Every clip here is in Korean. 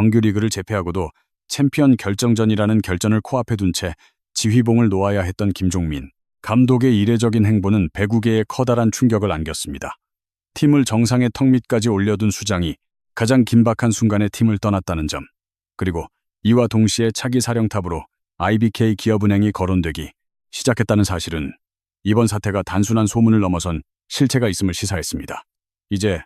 정규리그를 제패하고도 챔피언 결정전이라는 결전을 코앞에 둔 채 지휘봉을 놓아야 했던 김종민 감독의 이례적인 행보는 배구계에 커다란 충격을 안겼습니다. 팀을 정상의 턱 밑까지 올려둔 수장이 가장 긴박한 순간에 팀을 떠났다는 점, 그리고 이와 동시에 차기 사령탑으로 IBK 기업은행이 거론되기 시작했다는 사실은 이번 사태가 단순한 소문을 넘어선 실체가 있음을 시사했습니다. 이제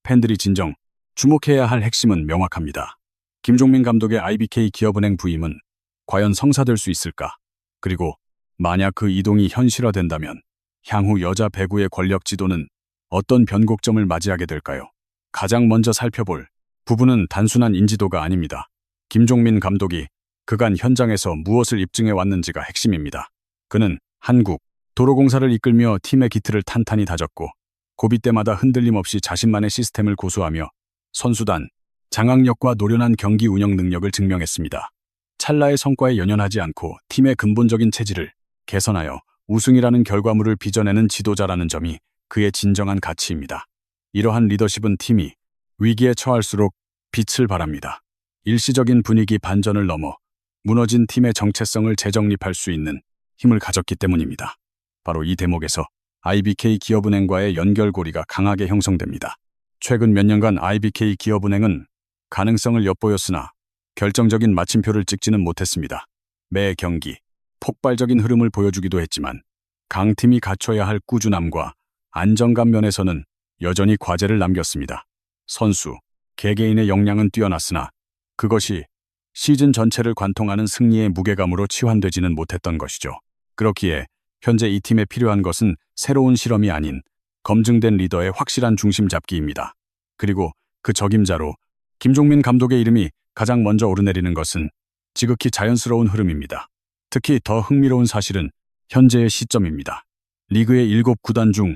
팬들이 진정 주목해야 할 핵심은 명확합니다. 김종민 감독의 IBK 기업은행 부임은 과연 성사될 수 있을까? 그리고 만약 그 이동이 현실화된다면 향후 여자 배구의 권력 지도는 어떤 변곡점을 맞이하게 될까요? 가장 먼저 살펴볼 부분은 단순한 인지도가 아닙니다. 김종민 감독이 그간 현장에서 무엇을 입증해 왔는지가 핵심입니다. 그는 한국 도로공사를 이끌며 팀의 기틀을 탄탄히 다졌고 고비 때마다 흔들림 없이 자신만의 시스템을 고수하며 선수단, 장악력과 노련한 경기 운영 능력을 증명했습니다. 찰나의 성과에 연연하지 않고 팀의 근본적인 체질을 개선하여 우승이라는 결과물을 빚어내는 지도자라는 점이 그의 진정한 가치입니다. 이러한 리더십은 팀이 위기에 처할수록 빛을 발합니다. 일시적인 분위기 반전을 넘어 무너진 팀의 정체성을 재정립할 수 있는 힘을 가졌기 때문입니다. 바로 이 대목에서 IBK 기업은행과의 연결고리가 강하게 형성됩니다. 최근 몇 년간 IBK 기업은행은 가능성을 엿보였으나 결정적인 마침표를 찍지는 못했습니다. 매 경기 폭발적인 흐름을 보여주기도 했지만 강팀이 갖춰야 할 꾸준함과 안정감 면에서는 여전히 과제를 남겼습니다. 선수, 개개인의 역량은 뛰어났으나 그것이 시즌 전체를 관통하는 승리의 무게감으로 치환되지는 못했던 것이죠. 그렇기에 현재 이 팀에 필요한 것은 새로운 실험이 아닌 검증된 리더의 확실한 중심 잡기입니다. 그리고 그 적임자로 김종민 감독의 이름이 가장 먼저 오르내리는 것은 지극히 자연스러운 흐름입니다. 특히 더 흥미로운 사실은 현재의 시점입니다. 리그의 7구단 중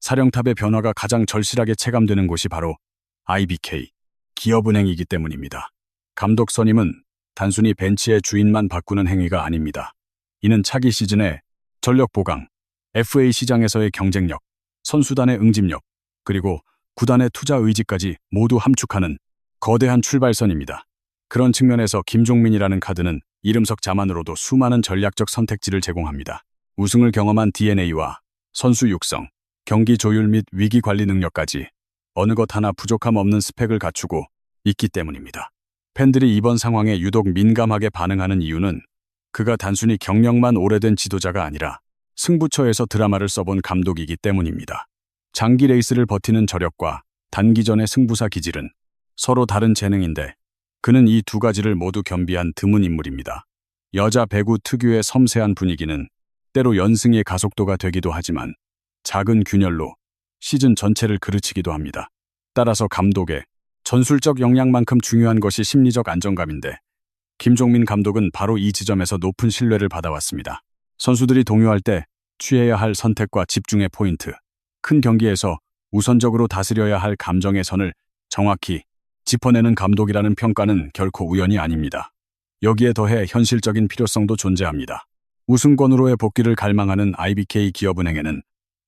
사령탑의 변화가 가장 절실하게 체감되는 곳이 바로 IBK 기업은행이기 때문입니다. 감독 선임은 단순히 벤치의 주인만 바꾸는 행위가 아닙니다. 이는 차기 시즌에 전력 보강, FA 시장에서의 경쟁력, 선수단의 응집력, 그리고 구단의 투자 의지까지 모두 함축하는 거대한 출발선입니다. 그런 측면에서 김종민이라는 카드는 이름석 자만으로도 수많은 전략적 선택지를 제공합니다. 우승을 경험한 DNA와 선수 육성, 경기 조율 및 위기 관리 능력까지 어느 것 하나 부족함 없는 스펙을 갖추고 있기 때문입니다. 팬들이 이번 상황에 유독 민감하게 반응하는 이유는 그가 단순히 경력만 오래된 지도자가 아니라 승부처에서 드라마를 써본 감독이기 때문입니다. 장기 레이스를 버티는 저력과 단기전의 승부사 기질은 서로 다른 재능인데 그는 이 두 가지를 모두 겸비한 드문 인물입니다. 여자 배구 특유의 섬세한 분위기는 때로 연승의 가속도가 되기도 하지만 작은 균열로 시즌 전체를 그르치기도 합니다. 따라서 감독의 전술적 역량만큼 중요한 것이 심리적 안정감인데 김종민 감독은 바로 이 지점에서 높은 신뢰를 받아왔습니다. 선수들이 동요할 때 취해야 할 선택과 집중의 포인트, 큰 경기에서 우선적으로 다스려야 할 감정의 선을 정확히 짚어내는 감독이라는 평가는 결코 우연이 아닙니다. 여기에 더해 현실적인 필요성도 존재합니다. 우승권으로의 복귀를 갈망하는 IBK 기업은행에는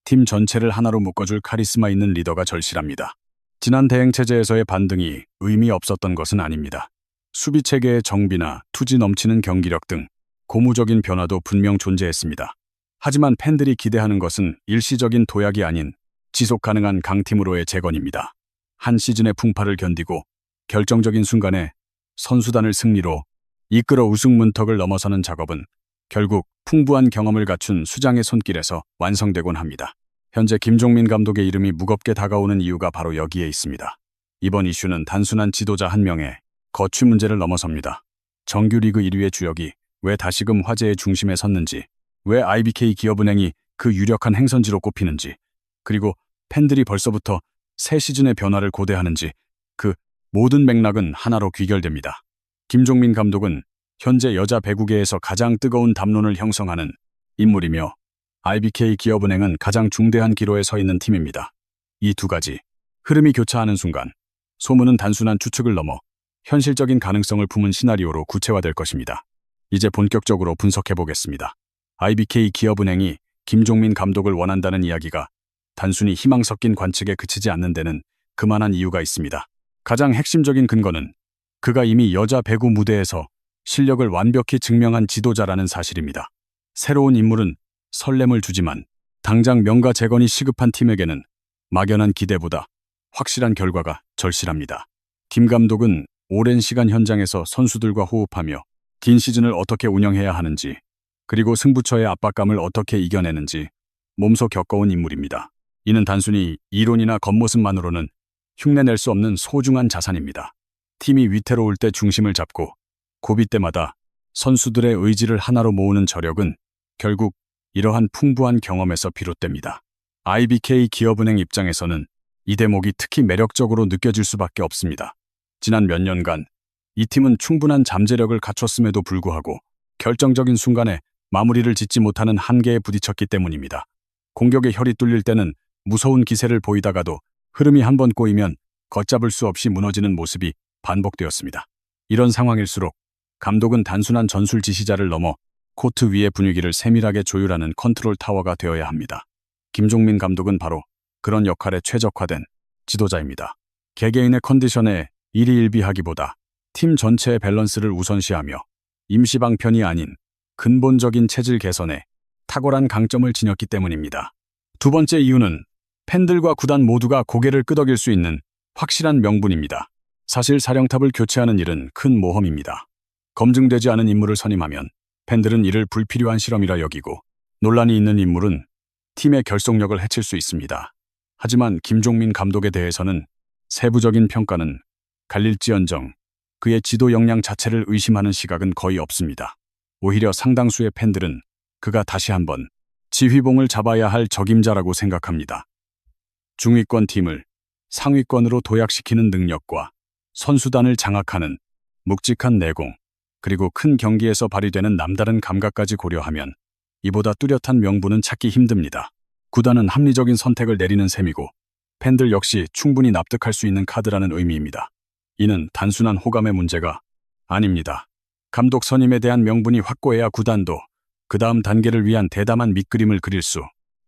팀 전체를 하나로 묶어줄 카리스마 있는 리더가 절실합니다. 지난 대행체제에서의 반등이 의미 없었던 것은 아닙니다. 수비체계의 정비나 투지 넘치는 경기력 등 고무적인 변화도 분명 존재했습니다. 하지만 팬들이 기대하는 것은 일시적인 도약이 아닌 지속 가능한 강팀으로의 재건입니다. 한 시즌의 풍파를 견디고 결정적인 순간에 선수단을 승리로 이끌어 우승 문턱을 넘어서는 작업은 결국 풍부한 경험을 갖춘 수장의 손길에서 완성되곤 합니다. 현재 김종민 감독의 이름이 무겁게 다가오는 이유가 바로 여기에 있습니다. 이번 이슈는 단순한 지도자 한 명의 거취 문제를 넘어섭니다. 정규리그 1위의 주역이 왜 다시금 화제의 중심에 섰는지, 왜 IBK 기업은행이 그 유력한 행선지로 꼽히는지, 그리고 팬들이 벌써부터 새 시즌의 변화를 고대하는지 그 모든 맥락은 하나로 귀결됩니다. 김종민 감독은 현재 여자 배구계에서 가장 뜨거운 담론을 형성하는 인물이며 IBK 기업은행은 가장 중대한 기로에 서 있는 팀입니다. 이 두 가지 흐름이 교차하는 순간 소문은 단순한 추측을 넘어 현실적인 가능성을 품은 시나리오로 구체화될 것입니다. 이제 본격적으로 분석해보겠습니다. IBK 기업은행이 김종민 감독을 원한다는 이야기가 단순히 희망 섞인 관측에 그치지 않는 데는 그만한 이유가 있습니다. 가장 핵심적인 근거는 그가 이미 여자 배구 무대에서 실력을 완벽히 증명한 지도자라는 사실입니다. 새로운 인물은 설렘을 주지만 당장 명가 재건이 시급한 팀에게는 막연한 기대보다 확실한 결과가 절실합니다. 김 감독은 오랜 시간 현장에서 선수들과 호흡하며 긴 시즌을 어떻게 운영해야 하는지, 그리고 승부처의 압박감을 어떻게 이겨내는지 몸소 겪어온 인물입니다. 이는 단순히 이론이나 겉모습만으로는 흉내낼 수 없는 소중한 자산입니다. 팀이 위태로울 때 중심을 잡고 고비 때마다 선수들의 의지를 하나로 모으는 저력은 결국 이러한 풍부한 경험에서 비롯됩니다. IBK 기업은행 입장에서는 이 대목이 특히 매력적으로 느껴질 수밖에 없습니다. 지난 몇 년간 이 팀은 충분한 잠재력을 갖췄음에도 불구하고 결정적인 순간에 마무리를 짓지 못하는 한계에 부딪혔기 때문입니다. 공격의 혈이 뚫릴 때는 무서운 기세를 보이다가도 흐름이 한번 꼬이면 걷잡을 수 없이 무너지는 모습이 반복되었습니다. 이런 상황일수록 감독은 단순한 전술 지시자를 넘어 코트 위의 분위기를 세밀하게 조율하는 컨트롤 타워가 되어야 합니다. 김종민 감독은 바로 그런 역할에 최적화된 지도자입니다. 개개인의 컨디션에 일희일비하기보다 팀 전체의 밸런스를 우선시하며 임시방편이 아닌 근본적인 체질 개선에 탁월한 강점을 지녔기 때문입니다. 두 번째 이유는 팬들과 구단 모두가 고개를 끄덕일 수 있는 확실한 명분입니다. 사실 사령탑을 교체하는 일은 큰 모험입니다. 검증되지 않은 인물을 선임하면 팬들은 이를 불필요한 실험이라 여기고, 논란이 있는 인물은 팀의 결속력을 해칠 수 있습니다. 하지만 김종민 감독에 대해서는 세부적인 평가는 갈릴지언정 그의 지도 역량 자체를 의심하는 시각은 거의 없습니다. 오히려 상당수의 팬들은 그가 다시 한번 지휘봉을 잡아야 할 적임자라고 생각합니다. 중위권 팀을 상위권으로 도약시키는 능력과 선수단을 장악하는 묵직한 내공, 그리고 큰 경기에서 발휘되는 남다른 감각까지 고려하면 이보다 뚜렷한 명분은 찾기 힘듭니다. 구단은 합리적인 선택을 내리는 셈이고 팬들 역시 충분히 납득할 수 있는 카드라는 의미입니다. 이는 단순한 호감의 문제가 아닙니다. 감독 선임에 대한 명분이 확고해야 구단도 그 다음 단계를 위한 대담한 밑그림을 그릴 수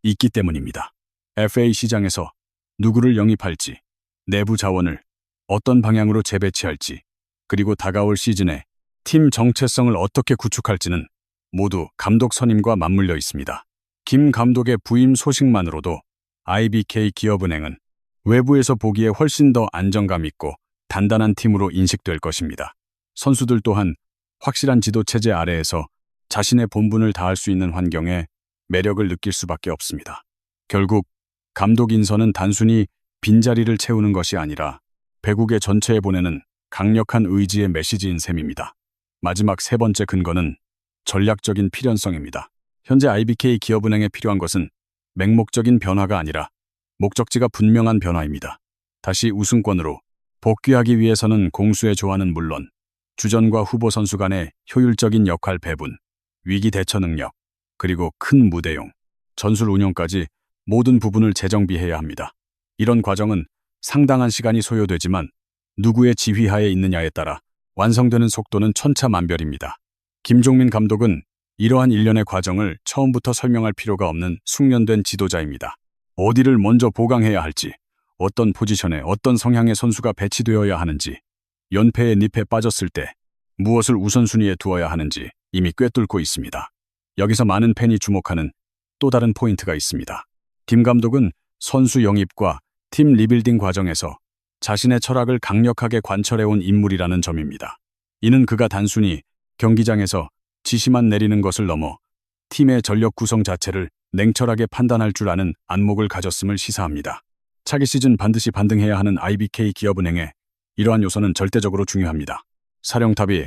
있기 때문입니다. FA 시장에서 누구를 영입할지, 내부 자원을 어떤 방향으로 재배치할지, 그리고 다가올 시즌에 팀 정체성을 어떻게 구축할지는 모두 감독 선임과 맞물려 있습니다. 김 감독의 부임 소식만으로도 IBK 기업은행은 외부에서 보기에 훨씬 더 안정감 있고 단단한 팀으로 인식될 것입니다. 선수들 또한 확실한 지도 체제 아래에서 자신의 본분을 다할 수 있는 환경에 매력을 느낄 수밖에 없습니다. 결국 감독 인선은 단순히 빈자리를 채우는 것이 아니라 배구계 전체에 보내는 강력한 의지의 메시지인 셈입니다. 마지막 세 번째 근거는 전략적인 필연성입니다. 현재 IBK 기업은행에 필요한 것은 맹목적인 변화가 아니라 목적지가 분명한 변화입니다. 다시 우승권으로 복귀하기 위해서는 공수의 조화는 물론 주전과 후보 선수 간의 효율적인 역할 배분, 위기 대처 능력, 그리고 큰 무대용, 전술 운영까지 모든 부분을 재정비해야 합니다. 이런 과정은 상당한 시간이 소요되지만 누구의 지휘하에 있느냐에 따라 완성되는 속도는 천차만별입니다. 김종민 감독은 이러한 일련의 과정을 처음부터 설명할 필요가 없는 숙련된 지도자입니다. 어디를 먼저 보강해야 할지, 어떤 포지션에 어떤 성향의 선수가 배치되어야 하는지, 연패의 늪에 빠졌을 때 무엇을 우선순위에 두어야 하는지 이미 꿰뚫고 있습니다. 여기서 많은 팬이 주목하는 또 다른 포인트가 있습니다. 김 감독은 선수 영입과 팀 리빌딩 과정에서 자신의 철학을 강력하게 관철해온 인물이라는 점입니다. 이는 그가 단순히 경기장에서 지시만 내리는 것을 넘어 팀의 전력 구성 자체를 냉철하게 판단할 줄 아는 안목을 가졌음을 시사합니다. 차기 시즌 반드시 반등해야 하는 IBK 기업은행에 이러한 요소는 절대적으로 중요합니다. 사령탑이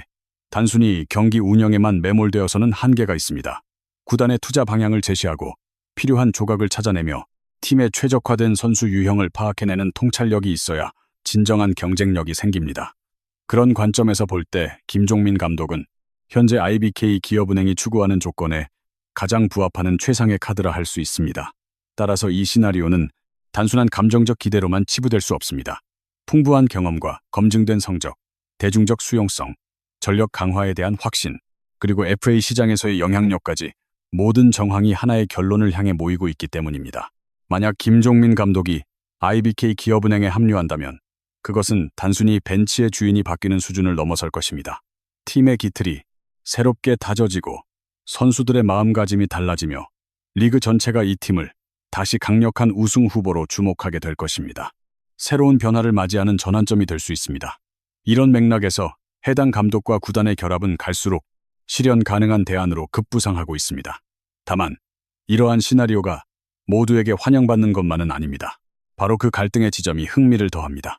단순히 경기 운영에만 매몰되어서는 한계가 있습니다. 구단의 투자 방향을 제시하고 필요한 조각을 찾아내며 팀의 최적화된 선수 유형을 파악해내는 통찰력이 있어야 진정한 경쟁력이 생깁니다. 그런 관점에서 볼 때 김종민 감독은 현재 IBK 기업은행이 추구하는 조건에 가장 부합하는 최상의 카드라 할 수 있습니다. 따라서 이 시나리오는 단순한 감정적 기대로만 치부될 수 없습니다. 풍부한 경험과 검증된 성적, 대중적 수용성, 전력 강화에 대한 확신, 그리고 FA 시장에서의 영향력까지 모든 정황이 하나의 결론을 향해 모이고 있기 때문입니다. 만약 김종민 감독이 IBK 기업은행에 합류한다면 그것은 단순히 벤치의 주인이 바뀌는 수준을 넘어설 것입니다. 팀의 기틀이 새롭게 다져지고 선수들의 마음가짐이 달라지며 리그 전체가 이 팀을 다시 강력한 우승 후보로 주목하게 될 것입니다. 새로운 변화를 맞이하는 전환점이 될 수 있습니다. 이런 맥락에서 해당 감독과 구단의 결합은 갈수록 실현 가능한 대안으로 급부상하고 있습니다. 다만 이러한 시나리오가 모두에게 환영받는 것만은 아닙니다. 바로 그 갈등의 지점이 흥미를 더합니다.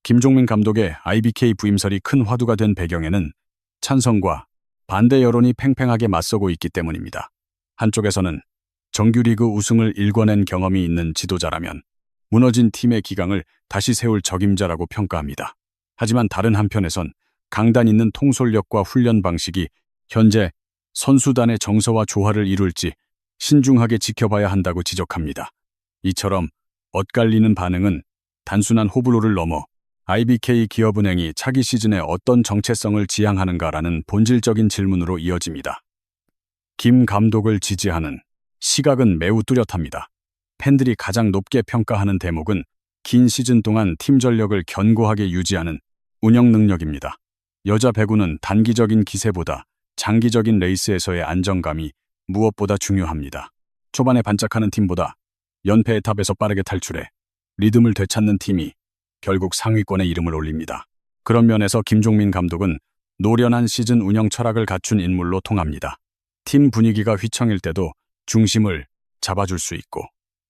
김종민 감독의 IBK 부임설이 큰 화두가 된 배경에는 찬성과 반대 여론이 팽팽하게 맞서고 있기 때문입니다. 한쪽에서는 정규리그 우승을 일궈낸 경험이 있는 지도자라면 무너진 팀의 기강을 다시 세울 적임자라고 평가합니다. 하지만 다른 한편에선 강단 있는 통솔력과 훈련 방식이 현재 선수단의 정서와 조화를 이룰지 신중하게 지켜봐야 한다고 지적합니다. 이처럼 엇갈리는 반응은 단순한 호불호를 넘어 IBK 기업은행이 차기 시즌에 어떤 정체성을 지향하는가라는 본질적인 질문으로 이어집니다. 김 감독을 지지하는 시각은 매우 뚜렷합니다. 팬들이 가장 높게 평가하는 대목은 긴 시즌 동안 팀 전력을 견고하게 유지하는 운영 능력입니다. 여자 배구는 단기적인 기세보다 장기적인 레이스에서의 안정감이 무엇보다 중요합니다. 초반에 반짝하는 팀보다 연패 에탑에서 빠르게 탈출해 리듬을 되찾는 팀이 결국 상위권에 이름을 올립니다. 그런 면에서 김종민 감독은 노련한 시즌 운영 철학을 갖춘 인물로 통합니다. 팀 분위기가 휘청일 때도 중심을 잡아줄 수 있고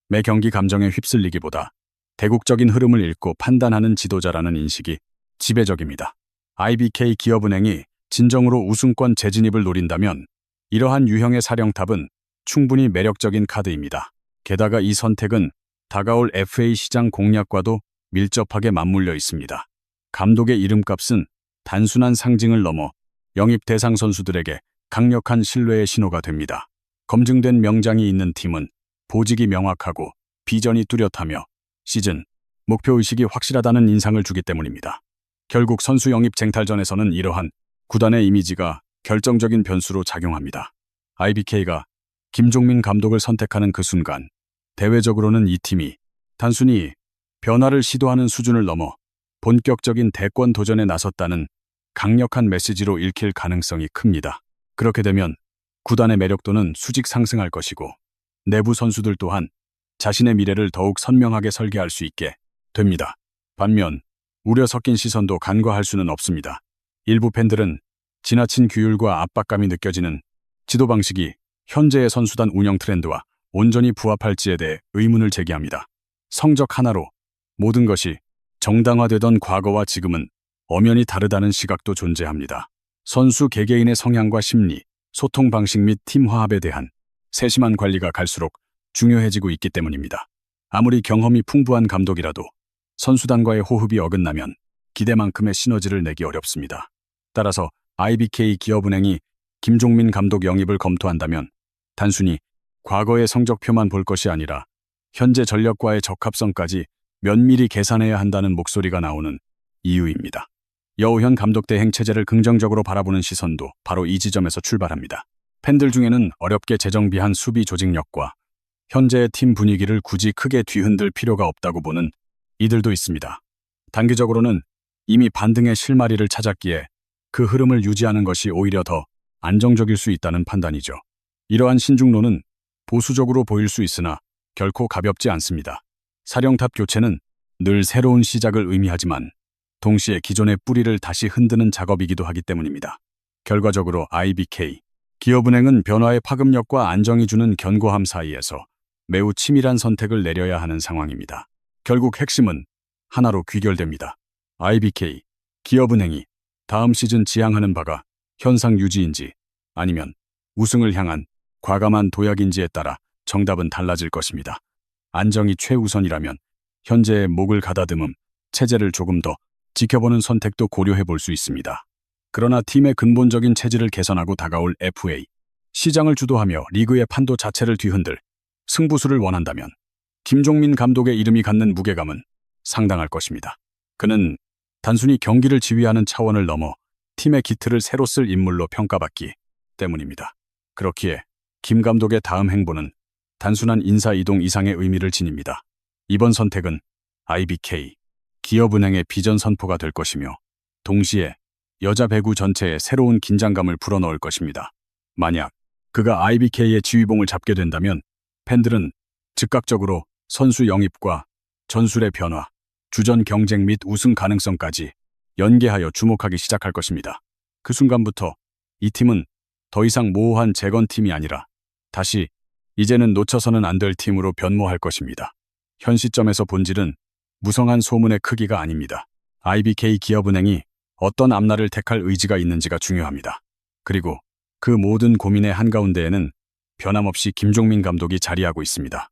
매 경기 감정에 휩쓸리기보다 대국적인 흐름을 읽고 판단하는 지도자라는 인식이 지배적입니다. IBK 기업은행이 진정으로 우승권 재진입을 노린다면 이러한 유형의 사령탑은 충분히 매력적인 카드입니다. 게다가 이 선택은 다가올 FA 시장 공략과도 밀접하게 맞물려 있습니다. 감독의 이름값은 단순한 상징을 넘어 영입 대상 선수들에게 강력한 신뢰의 신호가 됩니다. 검증된 명장이 있는 팀은 보직이 명확하고 비전이 뚜렷하며 시즌 목표의식이 확실하다는 인상을 주기 때문입니다. 결국 선수 영입 쟁탈전에서는 이러한 구단의 이미지가 결정적인 변수로 작용합니다. IBK가 김종민 감독을 선택하는 그 순간 대외적으로는 이 팀이 단순히 변화를 시도하는 수준을 넘어 본격적인 대권 도전에 나섰다는 강력한 메시지로 읽힐 가능성이 큽니다. 그렇게 되면 구단의 매력도는 수직 상승할 것이고 내부 선수들 또한 자신의 미래를 더욱 선명하게 설계할 수 있게 됩니다. 반면 우려 섞인 시선도 간과할 수는 없습니다. 일부 팬들은 지나친 규율과 압박감이 느껴지는 지도 방식이 현재의 선수단 운영 트렌드와 온전히 부합할지에 대해 의문을 제기합니다. 성적 하나로 모든 것이 정당화되던 과거와 지금은 엄연히 다르다는 시각도 존재합니다. 선수 개개인의 성향과 심리, 소통 방식 및 팀 화합에 대한 세심한 관리가 갈수록 중요해지고 있기 때문입니다. 아무리 경험이 풍부한 감독이라도 선수단과의 호흡이 어긋나면 기대만큼의 시너지를 내기 어렵습니다. 따라서 IBK 기업은행이 김종민 감독 영입을 검토한다면 단순히 과거의 성적표만 볼 것이 아니라 현재 전력과의 적합성까지 면밀히 계산해야 한다는 목소리가 나오는 이유입니다. 여우현 감독 대행 체제를 긍정적으로 바라보는 시선도 바로 이 지점에서 출발합니다. 팬들 중에는 어렵게 재정비한 수비 조직력과 현재의 팀 분위기를 굳이 크게 뒤흔들 필요가 없다고 보는 이들도 있습니다. 단기적으로는 이미 반등의 실마리를 찾았기에 그 흐름을 유지하는 것이 오히려 더 안정적일 수 있다는 판단이죠. 이러한 신중론은 보수적으로 보일 수 있으나 결코 가볍지 않습니다. 사령탑 교체는 늘 새로운 시작을 의미하지만 동시에 기존의 뿌리를 다시 흔드는 작업이기도 하기 때문입니다. 결과적으로 IBK 기업은행은 변화의 파급력과 안정이 주는 견고함 사이에서 매우 치밀한 선택을 내려야 하는 상황입니다. 결국 핵심은 하나로 귀결됩니다. IBK 기업은행이 다음 시즌 지향하는 바가 현상 유지인지 아니면 우승을 향한 과감한 도약인지에 따라 정답은 달라질 것입니다. 안정이 최우선이라면 현재의 목을 가다듬음 체제를 조금 더 지켜보는 선택도 고려해 볼 수 있습니다. 그러나 팀의 근본적인 체질을 개선하고 다가올 FA 시장을 주도하며 리그의 판도 자체를 뒤흔들 승부수를 원한다면 김종민 감독의 이름이 갖는 무게감은 상당할 것입니다. 그는 단순히 경기를 지휘하는 차원을 넘어 팀의 기틀을 새로 쓸 인물로 평가받기 때문입니다. 그렇기에 김 감독의 다음 행보는 단순한 인사 이동 이상의 의미를 지닙니다. 이번 선택은 IBK 기업은행의 비전 선포가 될 것이며 동시에 여자 배구 전체에 새로운 긴장감을 불어넣을 것입니다. 만약 그가 IBK의 지휘봉을 잡게 된다면 팬들은 즉각적으로 선수 영입과 전술의 변화, 주전 경쟁 및 우승 가능성까지 연계하여 주목하기 시작할 것입니다. 그 순간부터 이 팀은 더 이상 모호한 재건팀이 아니라 다시 이제는 놓쳐서는 안 될 팀으로 변모할 것입니다. 현 시점에서 본질은 무성한 소문의 크기가 아닙니다. IBK 기업은행이 어떤 앞날을 택할 의지가 있는지가 중요합니다. 그리고 그 모든 고민의 한가운데에는 변함없이 김종민 감독이 자리하고 있습니다.